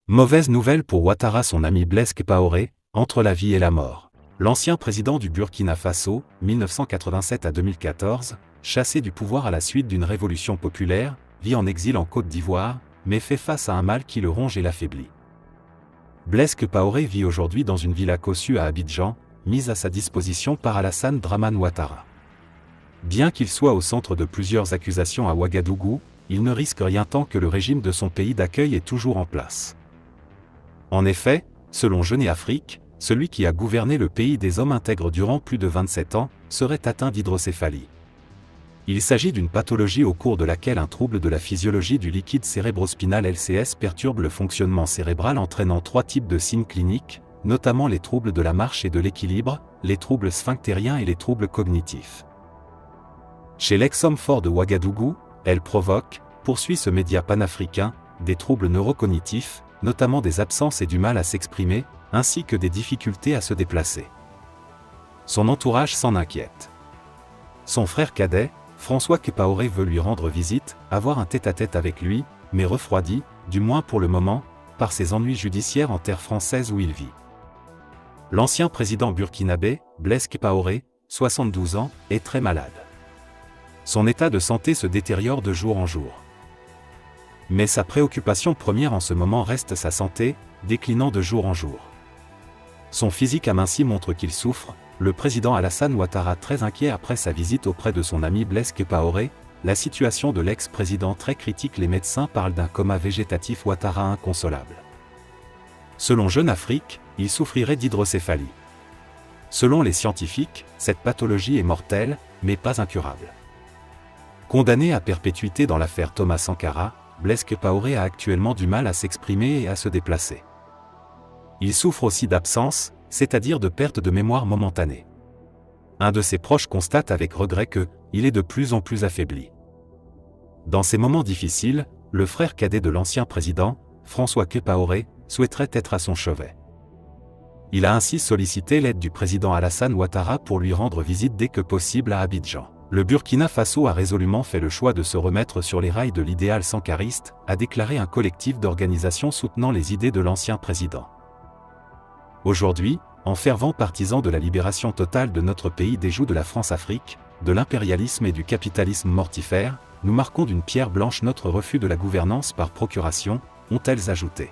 Mauvaise nouvelle pour Ouattara, son ami Blaise Compaoré, entre la vie et la mort. L'ancien président du Burkina Faso, 1987 à 2014, chassé du pouvoir à la suite d'une révolution populaire, vit en exil en Côte d'Ivoire, mais fait face à un mal qui le ronge et l'affaiblit. Blaise Compaoré vit aujourd'hui dans une villa cossue à Abidjan, mise à sa disposition par Alassane Dramane Ouattara. Bien qu'il soit au centre de plusieurs accusations à Ouagadougou, il ne risque rien tant que le régime de son pays d'accueil est toujours en place. En effet, selon Jeune Afrique, celui qui a gouverné le pays des hommes intègres durant plus de 27 ans, serait atteint d'hydrocéphalie. Il s'agit d'une pathologie au cours de laquelle un trouble de la physiologie du liquide cérébrospinal LCS perturbe le fonctionnement cérébral entraînant 3 types de signes cliniques, notamment les troubles de la marche et de l'équilibre, les troubles sphinctériens et les troubles cognitifs. Chez l'ex-homme fort de Ouagadougou, elle provoque, poursuit ce média panafricain, des troubles neurocognitifs, notamment des absences et du mal à s'exprimer, ainsi que des difficultés à se déplacer. Son entourage s'en inquiète. Son frère cadet, François Compaoré, veut lui rendre visite, avoir un tête-à-tête avec lui, mais refroidi, du moins pour le moment, par ses ennuis judiciaires en terre française où il vit. L'ancien président burkinabé, Blaise Compaoré, 72 ans, est très malade. Son état de santé se détériore de jour en jour. Mais sa préoccupation première en ce moment reste sa santé, déclinant de jour en jour. Son physique aminci montre qu'il souffre, le président Alassane Ouattara très inquiet après sa visite auprès de son ami Blaise Compaoré, la situation de l'ex-président très critique, les médecins parlent d'un coma végétatif, Ouattara inconsolable. Selon Jeune Afrique, il souffrirait d'hydrocéphalie. Selon les scientifiques, cette pathologie est mortelle, mais pas incurable. Condamné à perpétuité dans l'affaire Thomas Sankara, Blaise Compaoré a actuellement du mal à s'exprimer et à se déplacer. Il souffre aussi d'absence, c'est-à-dire de perte de mémoire momentanée. Un de ses proches constate avec regret qu'il est de plus en plus affaibli. Dans ces moments difficiles, le frère cadet de l'ancien président, François Compaoré, souhaiterait être à son chevet. Il a ainsi sollicité l'aide du président Alassane Ouattara pour lui rendre visite dès que possible à Abidjan. Le Burkina Faso a résolument fait le choix de se remettre sur les rails de l'idéal sankariste, a déclaré un collectif d'organisations soutenant les idées de l'ancien président. Aujourd'hui, en fervent partisan de la libération totale de notre pays des jougs de la France-Afrique, de l'impérialisme et du capitalisme mortifère, nous marquons d'une pierre blanche notre refus de la gouvernance par procuration, ont-elles ajouté.